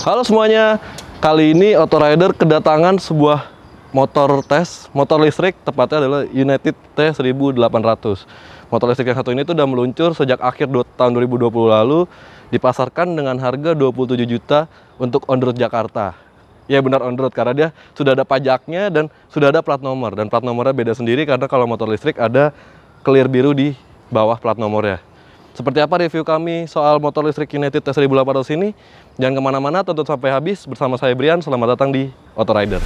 Halo semuanya, kali ini Autorider kedatangan sebuah motor listrik, tepatnya adalah United T1800. Motor listrik yang satu ini tuh udah meluncur sejak akhir tahun 2020 lalu, dipasarkan dengan harga 27 juta untuk on road Jakarta. Ya benar on road, karena dia sudah ada pajaknya dan sudah ada plat nomor. Dan plat nomornya beda sendiri karena kalau motor listrik ada clear biru di bawah plat nomornya. Seperti apa review kami soal motor listrik United T1800 ini? Jangan kemana-mana, tonton sampai habis bersama saya Brian. Selamat datang di Autorider.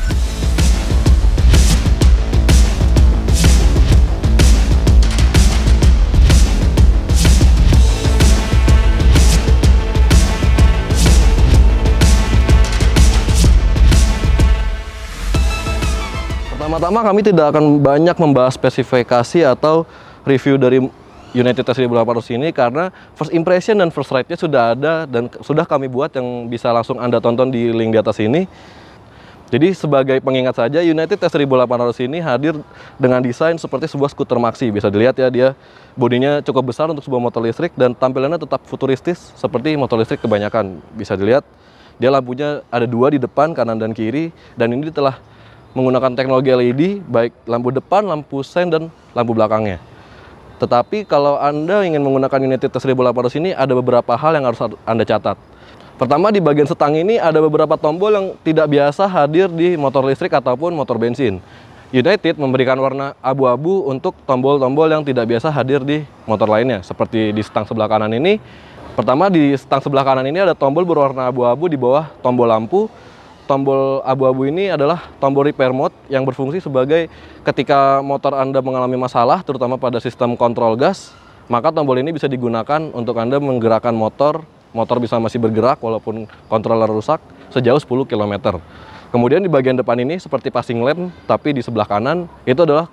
Pertama-tama kami tidak akan banyak membahas spesifikasi atau review dari United T1800 ini karena first impression dan first ride-nya sudah ada dan sudah kami buat yang bisa langsung Anda tonton di link di atas ini. Jadi sebagai pengingat saja, United T1800 ini hadir dengan desain seperti sebuah skuter maxi. Bisa dilihat ya, dia bodinya cukup besar untuk sebuah motor listrik dan tampilannya tetap futuristis seperti motor listrik kebanyakan. Bisa dilihat, dia lampunya ada dua di depan, kanan dan kiri, dan ini telah menggunakan teknologi LED, baik lampu depan, lampu sen, dan lampu belakangnya. Tetapi kalau Anda ingin menggunakan United T1800 ini, ada beberapa hal yang harus Anda catat. Pertama, di bagian setang ini ada beberapa tombol yang tidak biasa hadir di motor listrik ataupun motor bensin. United memberikan warna abu-abu untuk tombol-tombol yang tidak biasa hadir di motor lainnya. Seperti di setang sebelah kanan ini. Pertama, di setang sebelah kanan ini ada tombol berwarna abu-abu di bawah tombol lampu. Tombol abu-abu ini adalah tombol repair mode yang berfungsi sebagai ketika motor Anda mengalami masalah, terutama pada sistem kontrol gas, maka tombol ini bisa digunakan untuk Anda menggerakkan motor bisa masih bergerak walaupun controller rusak sejauh 10 km. Kemudian di bagian depan ini seperti passing lane, tapi di sebelah kanan itu adalah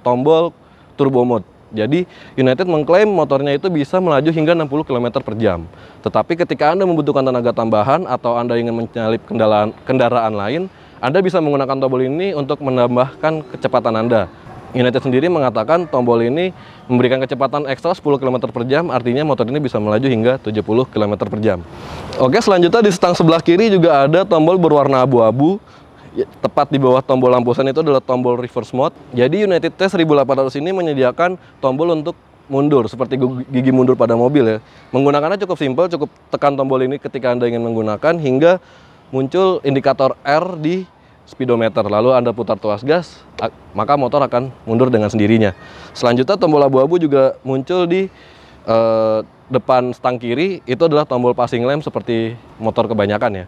tombol turbo mode. Jadi United mengklaim motornya itu bisa melaju hingga 60 km per jam. Tetapi ketika Anda membutuhkan tenaga tambahan atau Anda ingin menyalip kendaraan lain, Anda bisa menggunakan tombol ini untuk menambahkan kecepatan Anda. United sendiri mengatakan tombol ini memberikan kecepatan ekstra 10 km per jam, artinya motor ini bisa melaju hingga 70 km per jam. Oke, selanjutnya di setang sebelah kiri juga ada tombol berwarna abu-abu. Tepat di bawah tombol lampu sen itu adalah tombol reverse mode. Jadi United T1800 ini menyediakan tombol untuk mundur seperti gigi mundur pada mobil ya. Menggunakannya cukup simpel, cukup tekan tombol ini ketika Anda ingin menggunakan hingga muncul indikator R di speedometer. Lalu Anda putar tuas gas, maka motor akan mundur dengan sendirinya. Selanjutnya tombol abu-abu juga muncul di depan stang kiri, itu adalah tombol passing lamp seperti motor kebanyakan ya.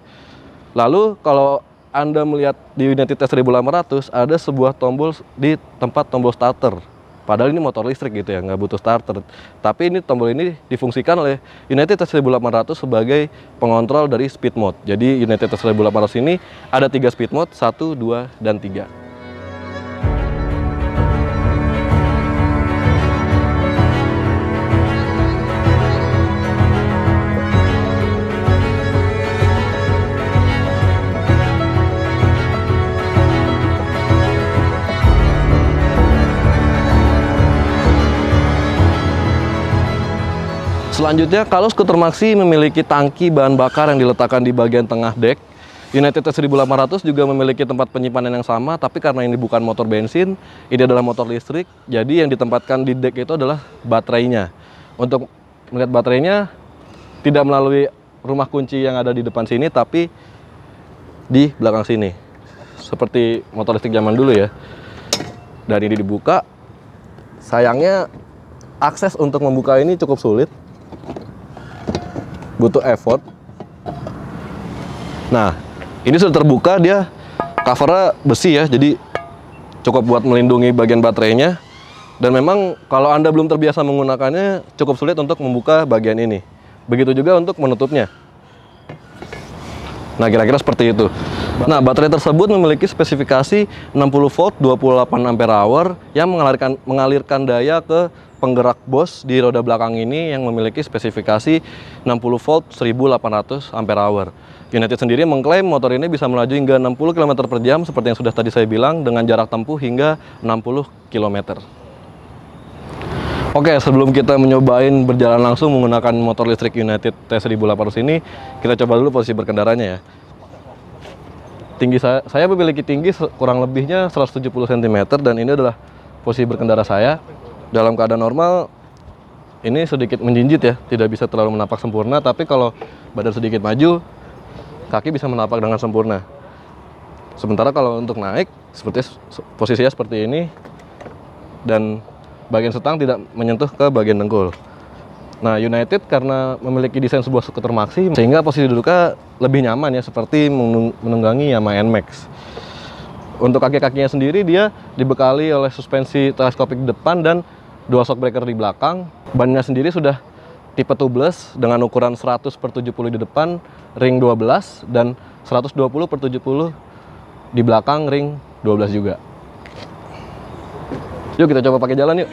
Lalu kalau Anda melihat di United T1800 ada sebuah tombol di tempat tombol starter. Padahal ini motor listrik gitu ya, nggak butuh starter. Tapi ini tombol ini difungsikan oleh United T1800 sebagai pengontrol dari speed mode. Jadi United T1800 ini ada 3 speed mode, 1, 2, dan 3. Selanjutnya, kalau skuter maxi memiliki tangki bahan bakar yang diletakkan di bagian tengah dek, United T1800 juga memiliki tempat penyimpanan yang sama, tapi karena ini bukan motor bensin, ini adalah motor listrik, jadi yang ditempatkan di dek itu adalah baterainya. Untuk melihat baterainya, tidak melalui rumah kunci yang ada di depan sini, tapi di belakang sini. Seperti motor listrik zaman dulu ya. Dan ini dibuka, sayangnya akses untuk membuka ini cukup sulit. Butuh effort. Nah, ini sudah terbuka, dia covernya besi ya, jadi cukup buat melindungi bagian baterainya. Dan memang kalau Anda belum terbiasa menggunakannya, cukup sulit untuk membuka bagian ini. Begitu juga untuk menutupnya. Nah, kira-kira seperti itu. Nah, baterai tersebut memiliki spesifikasi 60 volt 28 ampere hour yang mengalirkan daya ke penggerak bos di roda belakang ini yang memiliki spesifikasi 60 volt 1800 ampere hour. United sendiri mengklaim motor ini bisa melaju hingga 60 km per jam seperti yang sudah tadi saya bilang dengan jarak tempuh hingga 60 km. Oke, sebelum kita mencobain berjalan langsung menggunakan motor listrik United T1800 ini, kita coba dulu posisi berkendaranya ya. Tinggi saya memiliki tinggi kurang lebihnya 170 cm dan ini adalah posisi berkendara saya. Dalam keadaan normal, ini sedikit menjinjit ya, tidak bisa terlalu menapak sempurna, tapi kalau badan sedikit maju, kaki bisa menapak dengan sempurna. Sementara kalau untuk naik, posisinya seperti ini, dan bagian setang tidak menyentuh ke bagian dengkul. Nah, United karena memiliki desain sebuah skuter maxi, sehingga posisi duduknya lebih nyaman ya, seperti menunggangi Yamaha NMAX. Untuk kaki-kakinya sendiri, dia dibekali oleh suspensi teleskopik di depan dan dual shock breaker di belakang. Bannya sendiri sudah tipe tubeless dengan ukuran 100/70 di depan, ring 12, dan 120/70 di belakang, ring 12 juga. Yuk kita coba pakai jalan yuk.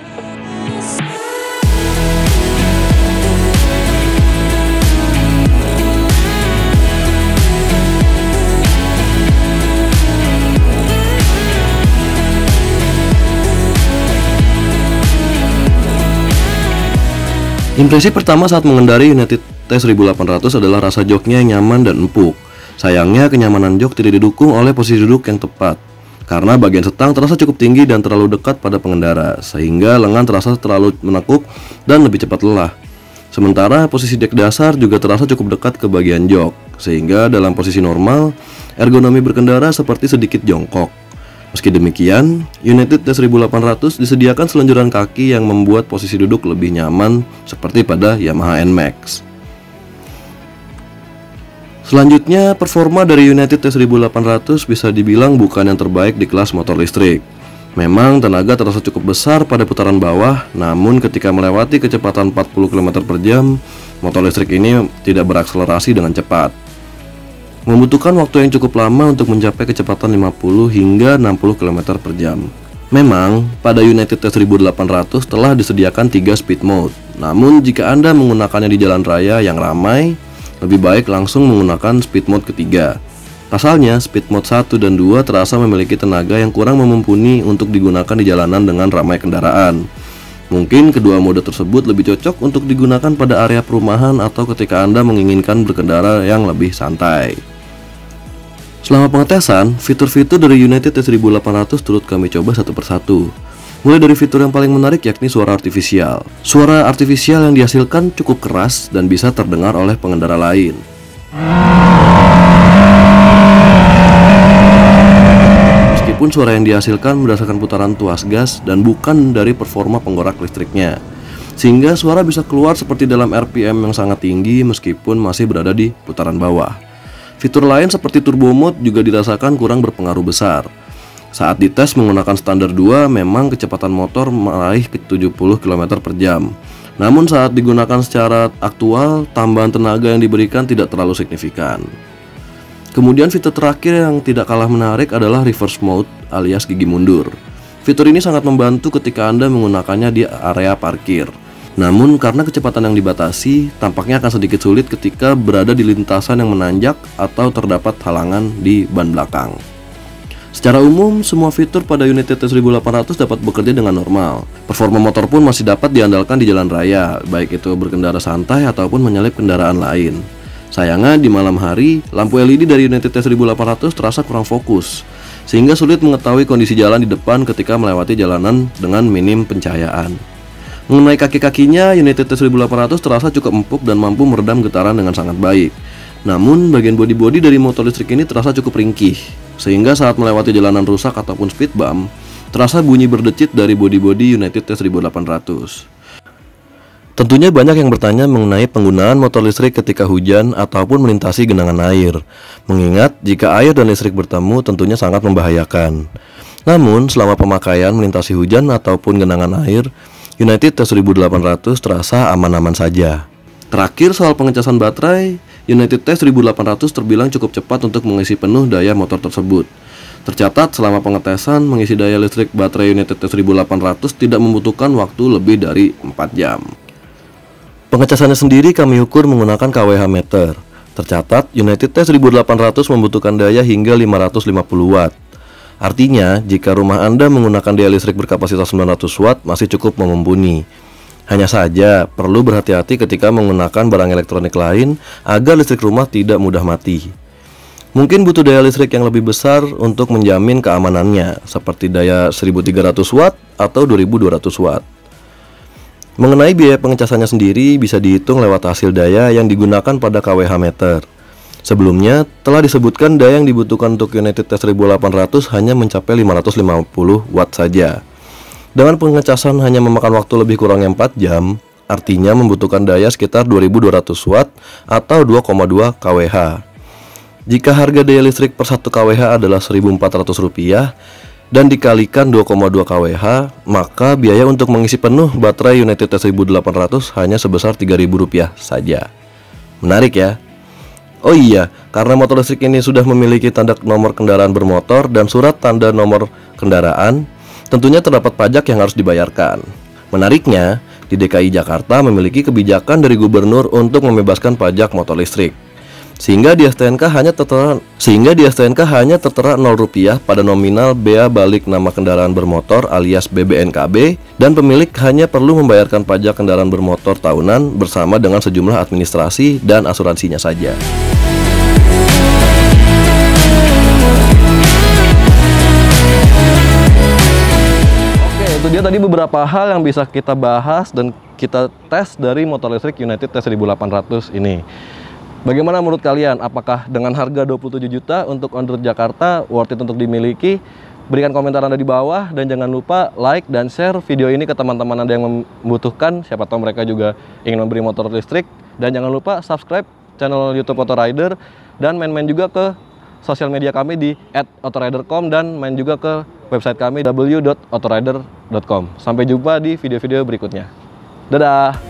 Impresi pertama saat mengendarii United T1800 adalah rasa joknya yang nyaman dan empuk. Sayangnya kenyamanan jok tidak didukung oleh posisi duduk yang tepat, karena bagian setang terasa cukup tinggi dan terlalu dekat pada pengendara, sehingga lengan terasa terlalu menekuk dan lebih cepat lelah. Sementara posisi dek dasar juga terasa cukup dekat ke bagian jok, sehingga dalam posisi normal, ergonomi berkendara seperti sedikit jongkok. Meski demikian, United T1800 disediakan seluncuran kaki yang membuat posisi duduk lebih nyaman seperti pada Yamaha NMAX. Selanjutnya, performa dari United T1800 bisa dibilang bukan yang terbaik di kelas motor listrik. Memang tenaga terasa cukup besar pada putaran bawah, namun ketika melewati kecepatan 40 km per jam, motor listrik ini tidak berakselerasi dengan cepat. Membutuhkan waktu yang cukup lama untuk mencapai kecepatan 50 hingga 60 km per jam. Memang, pada United T1800 telah disediakan 3 speed mode. Namun, jika Anda menggunakannya di jalan raya yang ramai, lebih baik langsung menggunakan speed mode ketiga. Pasalnya, speed mode 1 dan 2 terasa memiliki tenaga yang kurang mumpuni untuk digunakan di jalanan dengan ramai kendaraan. Mungkin kedua mode tersebut lebih cocok untuk digunakan pada area perumahan atau ketika Anda menginginkan berkendara yang lebih santai. Selama pengetesan, fitur-fitur dari United T1800 turut kami coba satu persatu. Mulai dari fitur yang paling menarik yakni suara artifisial. Suara artifisial yang dihasilkan cukup keras dan bisa terdengar oleh pengendara lain. Meskipun suara yang dihasilkan berdasarkan putaran tuas gas dan bukan dari performa penggerak listriknya, sehingga suara bisa keluar seperti dalam RPM yang sangat tinggi meskipun masih berada di putaran bawah. Fitur lain seperti turbo mode juga dirasakan kurang berpengaruh besar. Saat dites menggunakan standar 2, memang kecepatan motor meraih ke 70 km per jam. Namun saat digunakan secara aktual, tambahan tenaga yang diberikan tidak terlalu signifikan. Kemudian fitur terakhir yang tidak kalah menarik adalah reverse mode alias gigi mundur. Fitur ini sangat membantu ketika Anda menggunakannya di area parkir. Namun karena kecepatan yang dibatasi, tampaknya akan sedikit sulit ketika berada di lintasan yang menanjak atau terdapat halangan di ban belakang. Secara umum, semua fitur pada United T1800 dapat bekerja dengan normal. Performa motor pun masih dapat diandalkan di jalan raya, baik itu berkendara santai ataupun menyalip kendaraan lain. Sayangnya di malam hari, lampu LED dari United T1800 terasa kurang fokus, sehingga sulit mengetahui kondisi jalan di depan ketika melewati jalanan dengan minim pencahayaan. Mengenai kaki-kakinya, United T1800 terasa cukup empuk dan mampu meredam getaran dengan sangat baik. Namun, bagian bodi-bodi dari motor listrik ini terasa cukup ringkih, sehingga saat melewati jalanan rusak ataupun speed bump, terasa bunyi berdecit dari bodi-bodi United T1800. Tentunya banyak yang bertanya mengenai penggunaan motor listrik ketika hujan ataupun melintasi genangan air, mengingat jika air dan listrik bertemu tentunya sangat membahayakan. Namun, selama pemakaian melintasi hujan ataupun genangan air, United T1800 terasa aman-aman saja. Terakhir soal pengecasan baterai, United T1800 terbilang cukup cepat untuk mengisi penuh daya motor tersebut. Tercatat selama pengetesan, mengisi daya listrik baterai United T1800 tidak membutuhkan waktu lebih dari 4 jam. Pengecasannya sendiri kami ukur menggunakan kWh meter. Tercatat United T1800 membutuhkan daya hingga 550 watt. Artinya, jika rumah Anda menggunakan daya listrik berkapasitas 900 watt masih cukup mumpuni. Hanya saja, perlu berhati-hati ketika menggunakan barang elektronik lain agar listrik rumah tidak mudah mati. Mungkin butuh daya listrik yang lebih besar untuk menjamin keamanannya, seperti daya 1300 watt atau 2200 watt. Mengenai biaya pengecasannya sendiri bisa dihitung lewat hasil daya yang digunakan pada kWh meter. Sebelumnya, telah disebutkan daya yang dibutuhkan untuk United T1800 hanya mencapai 550 watt saja. Dengan pengecasan hanya memakan waktu lebih kurangnya 4 jam, artinya membutuhkan daya sekitar 2200 watt atau 2,2 kWh. Jika harga daya listrik per 1 kWh adalah Rp1.400 dan dikalikan 2,2 kWh, maka biaya untuk mengisi penuh baterai United T1800 hanya sebesar Rp3.000 saja. Menarik ya? Oh iya, karena motor listrik ini sudah memiliki tanda nomor kendaraan bermotor dan surat tanda nomor kendaraan, tentunya terdapat pajak yang harus dibayarkan. Menariknya, di DKI Jakarta memiliki kebijakan dari gubernur untuk membebaskan pajak motor listrik. Sehingga di STNK hanya tertera Rp0 pada nominal bea balik nama kendaraan bermotor alias BBNKB, dan pemilik hanya perlu membayarkan pajak kendaraan bermotor tahunan bersama dengan sejumlah administrasi dan asuransinya saja. Itu dia tadi beberapa hal yang bisa kita bahas dan kita tes dari motor listrik United T1800 ini. Bagaimana menurut kalian? Apakah dengan harga 27 juta untuk on-road Jakarta worth it untuk dimiliki? Berikan komentar Anda di bawah dan jangan lupa like dan share video ini ke teman-teman Anda yang membutuhkan. Siapa tahu mereka juga ingin membeli motor listrik. Dan jangan lupa subscribe channel YouTube Autorider dan main-main juga ke sosial media kami di @autorider.com dan main juga ke website kami www.autorider.com. Sampai jumpa di video-video berikutnya. Dadah!